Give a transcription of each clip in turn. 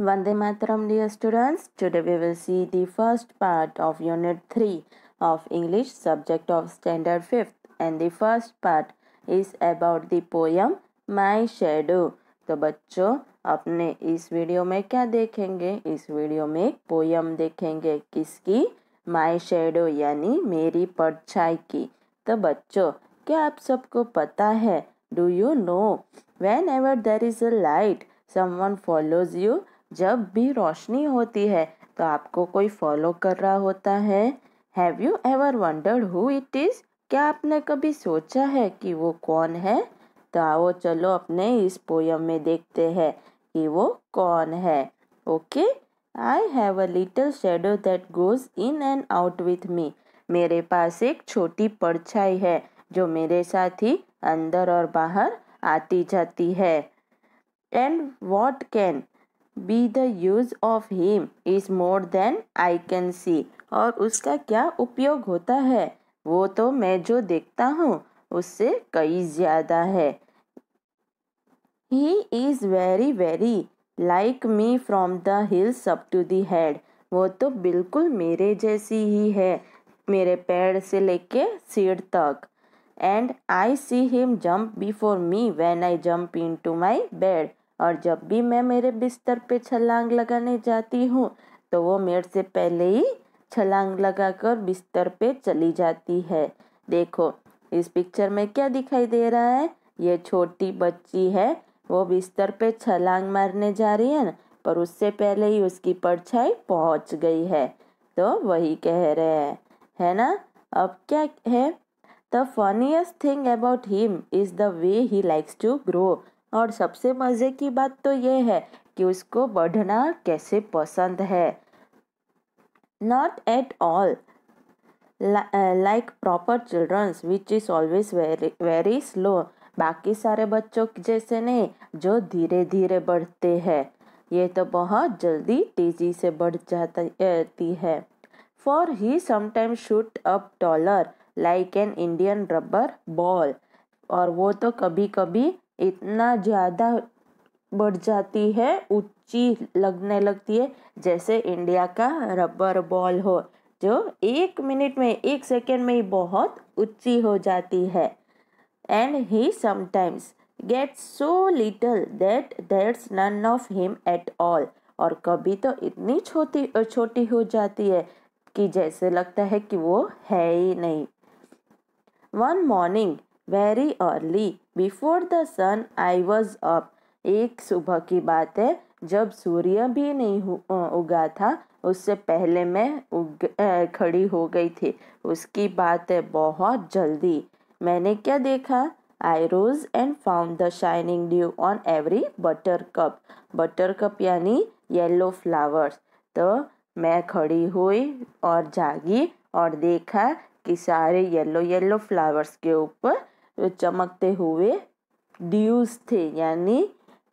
Vande Mataram, dear students. Today we will see the first part of Unit 3 of English subject of Standard 5th, and the first part is about the poem My Shadow. तो बच्चों अपने इस video में क्या देखेंगे? इस video में एक पोयम देखेंगे। किसकी? माई शैडो यानी मेरी परछाई की। तो बच्चों क्या आप सबको पता है? Do you know when ever there is a light someone follows you? जब भी रोशनी होती है तो आपको कोई फॉलो कर रहा होता है। Have you ever wondered who it is? क्या आपने कभी सोचा है कि वो कौन है? तो आओ चलो अपने इस पोयम में देखते हैं कि वो कौन है। Okay, I have a little shadow that goes in and out with me. मेरे पास एक छोटी परछाई है जो मेरे साथ ही अंदर और बाहर आती जाती है। And what can be the use of him is more than I can see. और उसका क्या उपयोग होता है वो तो मैं जो देखता हूँ उससे कई ज्यादा है। He is very very like me from the heels up to the head. वो तो बिल्कुल मेरे जैसी ही है, मेरे पैर से लेके सिर तक। And I see him jump before me when I jump into my bed. और जब भी मैं मेरे बिस्तर पे छलांग लगाने जाती हूँ तो वो मेरे से पहले ही छलांग लगाकर बिस्तर पे चली जाती है। देखो इस पिक्चर में क्या दिखाई दे रहा है? ये छोटी बच्ची है, वो बिस्तर पे छलांग मारने जा रही है ना, पर उससे पहले ही उसकी परछाई पहुंच गई है। तो वही कह रहे हैं, है ना? अब क्या है? The funniest thing about him is the way he likes to grow. और सबसे मजे की बात तो ये है कि उसको बढ़ना कैसे पसंद है। Not at all like proper childrens which is always very slow. बाकी सारे बच्चों जैसे नहीं जो धीरे धीरे बढ़ते हैं, ये तो बहुत जल्दी तेजी से बढ़ जाती है। For he sometimes shoot up taller like an Indian rubber ball. और वो तो कभी कभी इतना ज़्यादा बढ़ जाती है, ऊंची लगने लगती है जैसे इंडिया का रबर बॉल हो, जो 1 मिनट में 1 सेकेंड में ही बहुत ऊंची हो जाती है। And he sometimes gets so little that there's none of him at all. और कभी तो इतनी छोटी हो जाती है कि जैसे लगता है कि वो है ही नहीं। One morning very early before the sun I was up. एक सुबह की बात है जब सूर्य भी नहीं उगा था, उससे पहले मैं खड़ी हो गई थी। उसकी बात है बहुत जल्दी। मैंने क्या देखा? I rose and found the shining dew on every buttercup. Buttercup यानी येलो फ्लावर्स। तो मैं खड़ी हुई और जागी और देखा कि सारे येलो येलो फ्लावर्स के ऊपर चमकते हुए ड्यूज थे, यानी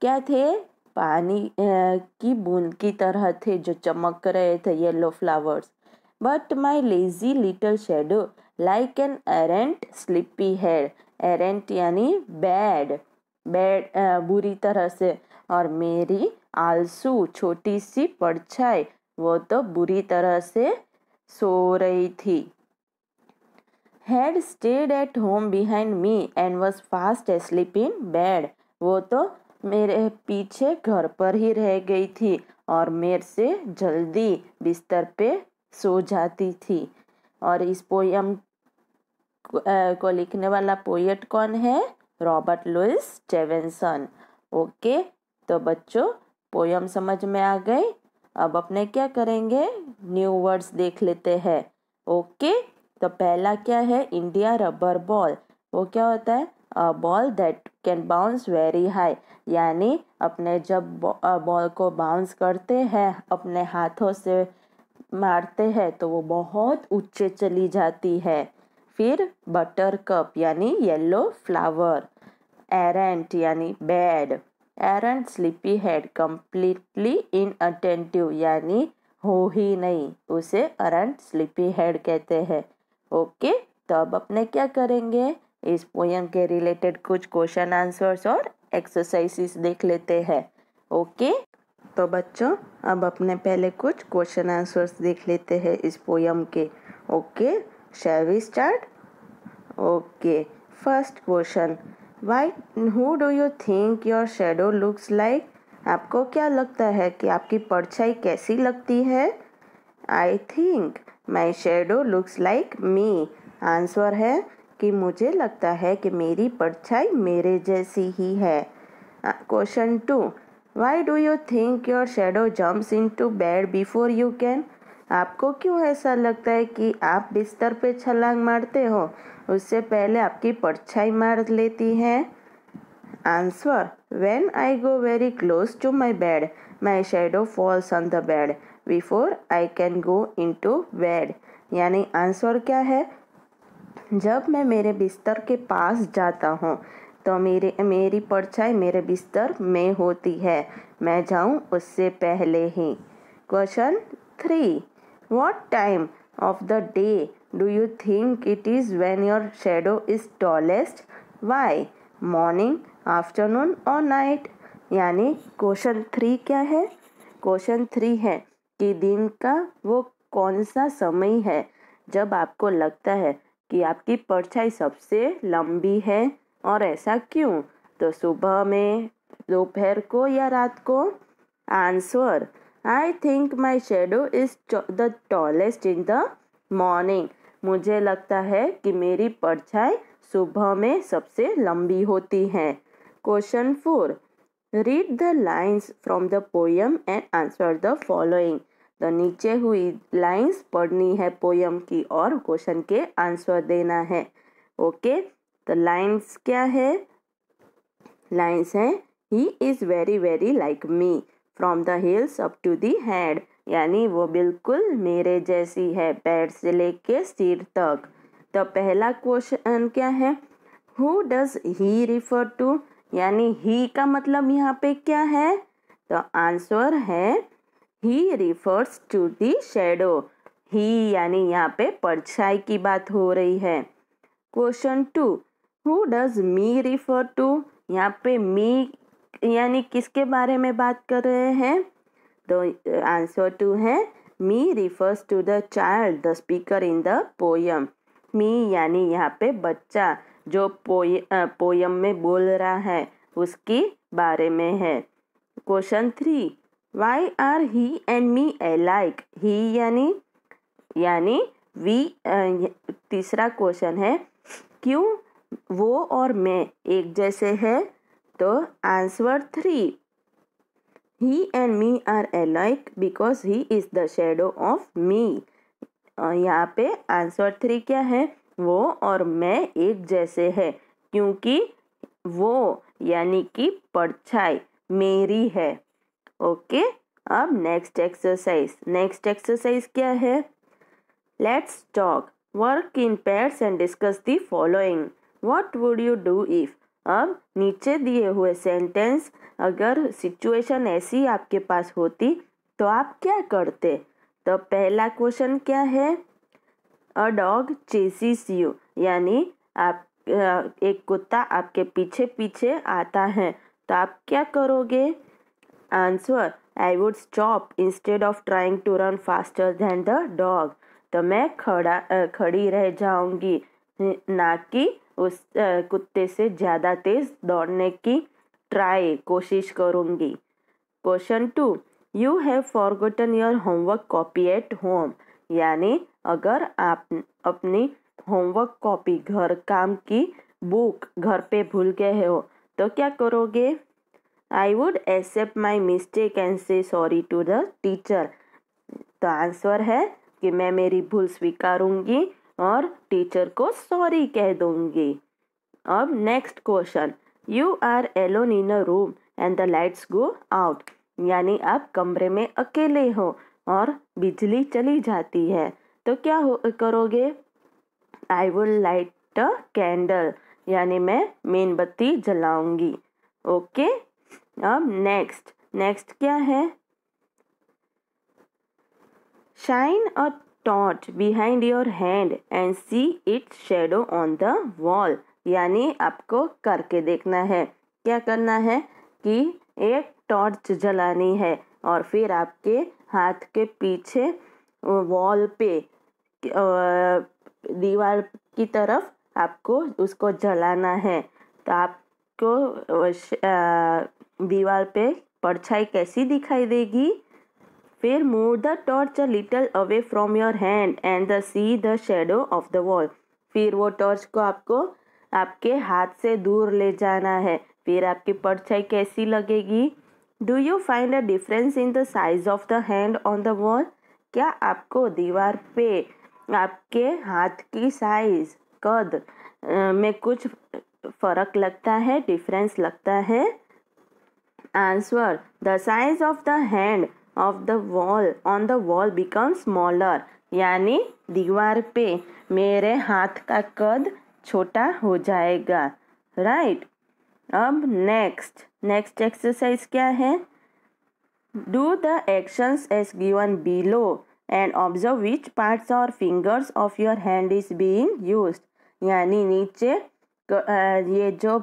क्या थे? पानी की बूंद की तरह थे जो चमक रहे थे yellow flowers. But my lazy little shadow like an arrant sleepy head. Arrant यानी बैड, बुरी तरह से। और मेरी आलसू छोटी सी परछाई वो तो बुरी तरह से सो रही थी। Had stayed at home behind me and was fast asleep in bed। वो तो मेरे पीछे घर पर ही रह गई थी और मेरे से जल्दी बिस्तर पे सो जाती थी। और इस पोयम को लिखने वाला पोएट कौन है? Robert Louis Stevenson. ओके, तो बच्चों पोयम समझ में आ गई। अब अपने क्या करेंगे? न्यू वर्ड्स देख लेते हैं। ओके, तो पहला क्या है? India rubber ball. वो क्या होता है? A ball that can bounce very high. यानी अपने जब बॉल को बाउंस करते हैं, अपने हाथों से मारते हैं तो वो बहुत ऊंचे चली जाती है। फिर बटर कप यानी येलो फ्लावर। एरेंट यानी bad. Arrant sleepy head completely inattentive यानी हो ही नहीं, उसे एरेंट स्लीपी हेड कहते हैं। ओके, तो अब अपने क्या करेंगे? इस पोयम के रिलेटेड कुछ क्वेश्चन आंसर्स और एक्सरसाइजेस देख लेते हैं। ओके, तो बच्चों अब अपने पहले कुछ क्वेश्चन आंसर्स देख लेते हैं इस पोयम के. Okay, shall we start? Okay, first question, why who do you think your shadow looks like? आपको क्या लगता है कि आपकी परछाई कैसी लगती है? I think my shadow looks like me. Answer है कि मुझे लगता है कि मेरी परछाई मेरे जैसी ही है. Question 2, why do you think your shadow jumps into bed before you can? आपको क्यों ऐसा लगता है कि आप बिस्तर पे छलांग मारते हो उससे पहले आपकी परछाई मार लेती है? Answer, when I go very close to my bed my shadow falls on the bed before I can go into bed. यानी आंसर क्या है? जब मैं मेरे बिस्तर के पास जाता हूँ तो मेरी परछाई मेरे बिस्तर में होती है, मैं जाऊँ उससे पहले ही. Question 3, what time of the day do you think it is when your shadow is tallest? Why? Morning, afternoon और नाइट? यानी क्वेश्चन 3 क्या है? क्वेश्चन 3 है कि दिन का वो कौन सा समय है जब आपको लगता है कि आपकी परछाई सबसे लंबी है, और ऐसा क्यों? तो सुबह में, दोपहर को या रात को? Answer, I think my shadow is the tallest in the morning. मुझे लगता है कि मेरी परछाई सुबह में सबसे लंबी होती है. Question 4, read the lines from the poem and answer the following. तो नीचे हुई लाइन्स पढ़नी है पोयम की और क्वेश्चन के आंसर देना है. ओके, तो लाइन्स क्या है? लाइन्स है, he is very very like me from the heels up to the head. यानी वो बिल्कुल मेरे जैसी है पैर से लेके सिर तक. तो पहला क्वेश्चन क्या है? Who does he refer to? यानी ही का मतलब यहाँ पे क्या है? तो आंसर है he refers to the shadow. He यानी यहाँ पे परछाई की बात हो रही है. Question 2, who does me refer to? यहाँ पे मी यानी किसके बारे में बात कर रहे हैं? तो आंसर 2 है me refers to the child the speaker in the poem. Me यानी यहाँ पे बच्चा जो पोयम में बोल रहा है उसके बारे में है. Question 3, why are he and me alike? He यानी वी. तीसरा क्वेश्चन है क्यों वो और मैं एक जैसे हैं? तो answer 3, he and me are alike because he is the shadow of me. यहाँ पे आंसर 3 क्या है? वो और मैं एक जैसे हैं क्योंकि वो यानी कि परछाई मेरी है. ओके, अब नेक्स्ट एक्सरसाइज क्या है? Let's talk, work in pairs and discuss the following. What would you do if? अब नीचे दिए हुए सेंटेंस, अगर सिचुएशन ऐसी आपके पास होती तो आप क्या करते? तो पहला क्वेश्चन क्या है? अ डॉग चेसिस यू, यानी आप एक कुत्ता आपके पीछे पीछे आता है तो आप क्या करोगे? Answer, I would stop instead of trying to run faster than the dog. तो मैं खड़ी रह जाऊंगी, ना कि उस कुत्ते से ज़्यादा तेज दौड़ने की कोशिश करूंगी. Question 2, you have forgotten your homework copy at home. यानी अगर आप अपनी होमवर्क कॉपी, घर काम की बुक घर पे भूल गए हो तो क्या करोगे? I would accept my mistake and say sorry to the teacher. तो आंसर है कि मैं मेरी भूल स्वीकारूंगी और टीचर को सॉरी कह दूंगी. अब next question, you are alone in a room and the lights go out. यानी आप कमरे में अकेले हो और बिजली चली जाती है तो क्या करोगे? I would light a candle, यानी मैं मेणबत्ती जलाऊंगी. ओके, अब नेक्स्ट क्या है? Shine a torch behind your hand and see its shadow on the wall. यानी आपको करके देखना है. क्या करना है कि एक टॉर्च जलानी है और फिर आपके हाथ के पीछे वॉल पे दीवार की तरफ आपको उसको जलाना है। तो आपको दीवार पे परछाई कैसी दिखाई देगी? फिर move the torch a little away from your hand and see the shadow of the wall. फिर वो टॉर्च को आपको आपके हाथ से दूर ले जाना है। फिर आपकी परछाई कैसी लगेगी? Do you find a difference in the size of the hand on the wall? क्या आपको दीवार पे आपके हाथ की साइज कद में कुछ फर्क लगता है, डिफरेंस लगता है? Answer, the size of the hand of the wall on the wall become smaller, यानी दीवार पे मेरे हाथ का कद छोटा हो जाएगा। राइट। अब नेक्स्ट एक्सरसाइज क्या है? Do the actions as given below and observe which parts और fingers of your hand is being used. यानी नीचे ये जो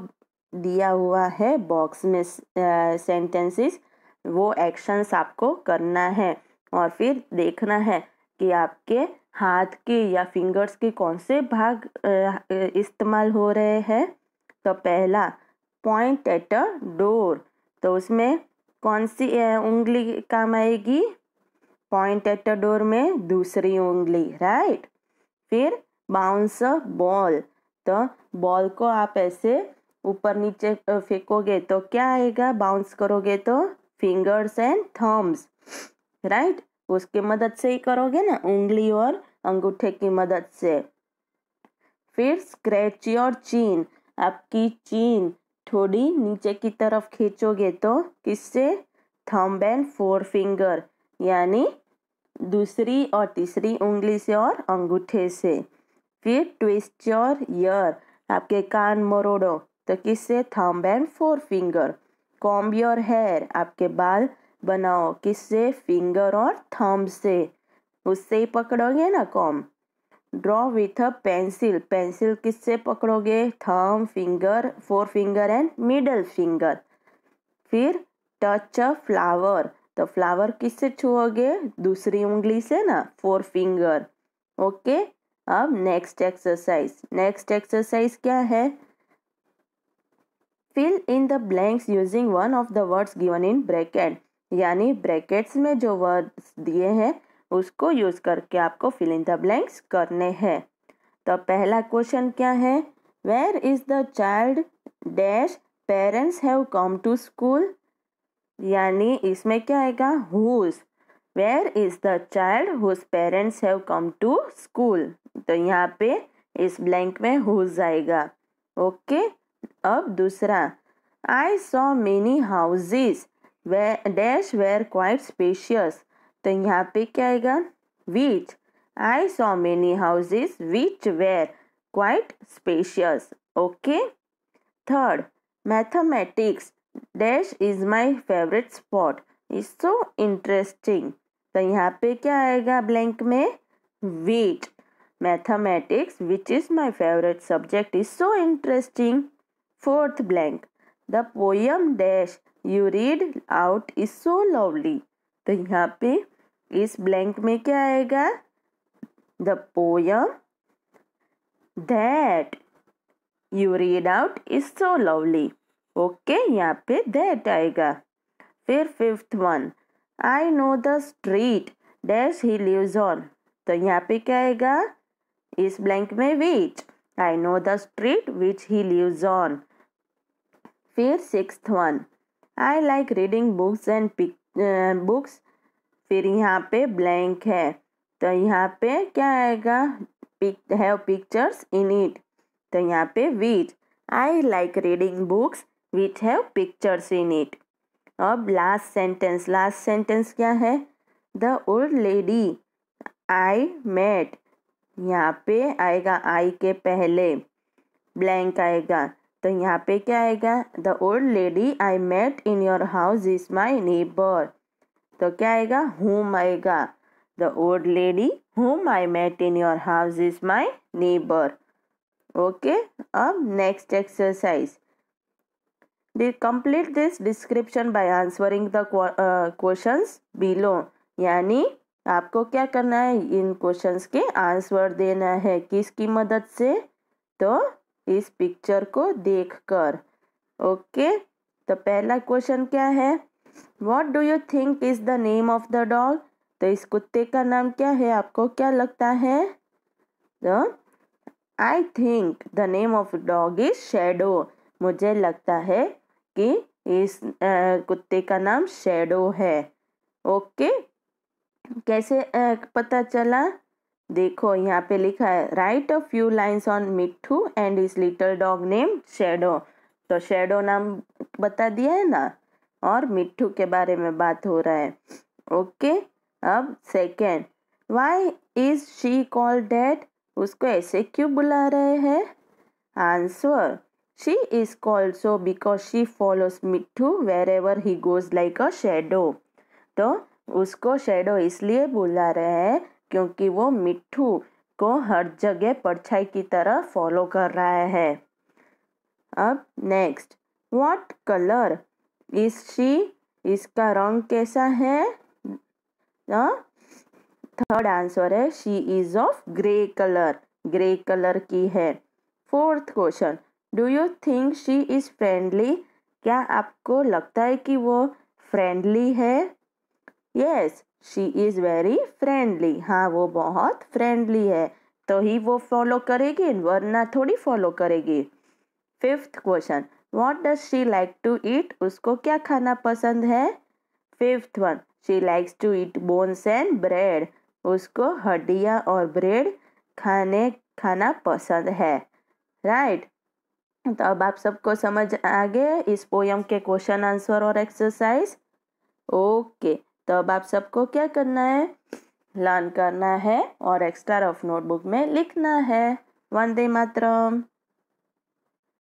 दिया हुआ है बॉक्स में सेंटेंसेस, वो एक्शंस आपको करना है और फिर देखना है कि आपके हाथ के या फिंगर्स के कौन से भाग इस्तेमाल हो रहे हैं। तो पहला, पॉइंट एट अ डोर, तो उसमें कौन सी उंगली काम आएगी? पॉइंट एट अ डोर में दूसरी उंगली। राइट। फिर बाउंस अ बॉल, तो बॉल को आप ऐसे ऊपर नीचे फेंकोगे तो क्या आएगा? बाउंस करोगे तो फिंगर्स एंड थम्स। राइट। उसकी मदद से ही करोगे ना, उंगली और अंगूठे की मदद से। फिर स्क्रैच योर चीन, आपकी चीन थोड़ी नीचे की तरफ खींचोगे तो किससे? थंब एंड फोर फिंगर, यानी दूसरी और तीसरी उंगली से और अंगूठे से। फिर ट्विस्ट योर ईयर, आपके कान मरोड़ो तो किससे? Thumb and four finger. Comb your hair, आपके बाल बनाओ किससे? फिंगर और थंब से, उससे ही पकड़ोगे ना comb. Draw with a pencil, pencil किससे पकड़ोगे? Thumb, finger, forefinger and middle finger. फिर टच अ फ्लावर, तो फ्लावर किससे छुओगे? दूसरी उंगली से ना, फोर फिंगर। ओके। अब नेक्स्ट एक्सरसाइज क्या है? Fill in the blanks using one of the words given in bracket, यानी ब्रैकेट्स में जो वर्ड्स दिए हैं उसको यूज करके आपको फिल इन द ब्लैंक्स करने हैं। तो पहला क्वेश्चन क्या है? Where is the child dash parents have come to school, यानी इसमें क्या आएगा? Whose. Where is the child whose parents have come to school, तो यहाँ पे इस ब्लैंक में हुज आएगा। ओके। अब दूसरा, I saw many houses dash were quite spacious, तो यहाँ पे क्या आएगा? Which. I saw many houses which were quite spacious. Okay. Third, mathematics dash is my favourite spot is so interesting, तो यहाँ पे क्या आएगा ब्लैंक में? Which. Mathematics which is my favourite subject is so interesting. Fourth blank, the poem dash you read out is so lovely, तो यहाँ पे इस ब्लैंक में क्या आएगा? The poem that you read out is so lovely. Okay, यहाँ पे that आएगा। फिर fifth one, I know the street dash he lives on, तो यहाँ पे क्या आएगा? इस ब्लैंक में which. I know the street which he lives on. फिर sixth one, I like reading books and books, फिर यहाँ पे ब्लैंक है, तो यहाँ पे क्या आएगा? हैव पिक्चर्स इन इट, तो यहाँ पे which. I like reading books which have pictures in it. अब लास्ट सेंटेंस क्या है? The old lady I met, यहाँ पे आएगा आई के पहले ब्लैंक आएगा, तो यहाँ पे क्या आएगा? The old lady I met in your house is my neighbour, तो क्या आएगा? whom आएगा। The old lady whom I met in your house is my neighbor. ओके। अब next exercise, complete this description by answering the questions below, यानी आपको क्या करना है, इन क्वेश्चंस के आंसर देना है। किसकी मदद से? तो इस पिक्चर को देखकर। ओके, तो पहला क्वेश्चन क्या है? What do you think is the name of the dog? तो इस कुत्ते का नाम क्या है? आपको क्या लगता है? तो I think the name of dog is shadow. मुझे लगता है कि इस कुत्ते का नाम शैडो है। ओके, कैसे पता चला? देखो यहाँ पे लिखा है, write a few lines on Mitthu and his little dog name Shadow. तो शैडो नाम बता दिया है ना, और मिट्ठू के बारे में बात हो रहा है। ओके, अब second, why is she called that? उसको ऐसे क्यों बुला रहे हैं? Answer, she is called so because she follows Mitthu wherever he goes like a shadow. तो उसको शैडो इसलिए बुला रहे हैं क्योंकि वो मिट्ठू को हर जगह परछाई की तरह फॉलो कर रहा है। अब next, what colour is she? इसका रंग कैसा है? थर्ड आंसर है, she is of grey colour, grey colour की है। Fourth question, do you think she is friendly? क्या आपको लगता है कि वो फ्रेंडली है? Yes, she is very friendly. हाँ, वो बहुत फ्रेंडली है, तो ही वो फॉलो करेगी, वरना थोड़ी फॉलो करेगी। Fifth question, what does she like to eat? उसको क्या खाना पसंद है? Fifth one, she likes to eat bones and bread. उसको हड्डियाँ और ब्रेड खाना पसंद है। राइट, तो अब आप सबको समझ आ गए इस पोयम के क्वेश्चन आंसर और एक्सरसाइज। ओके, तो अब आप सबको क्या करना है? लर्न करना है और एक्स्ट्रा रफ नोटबुक में लिखना है। वंदे मातरम।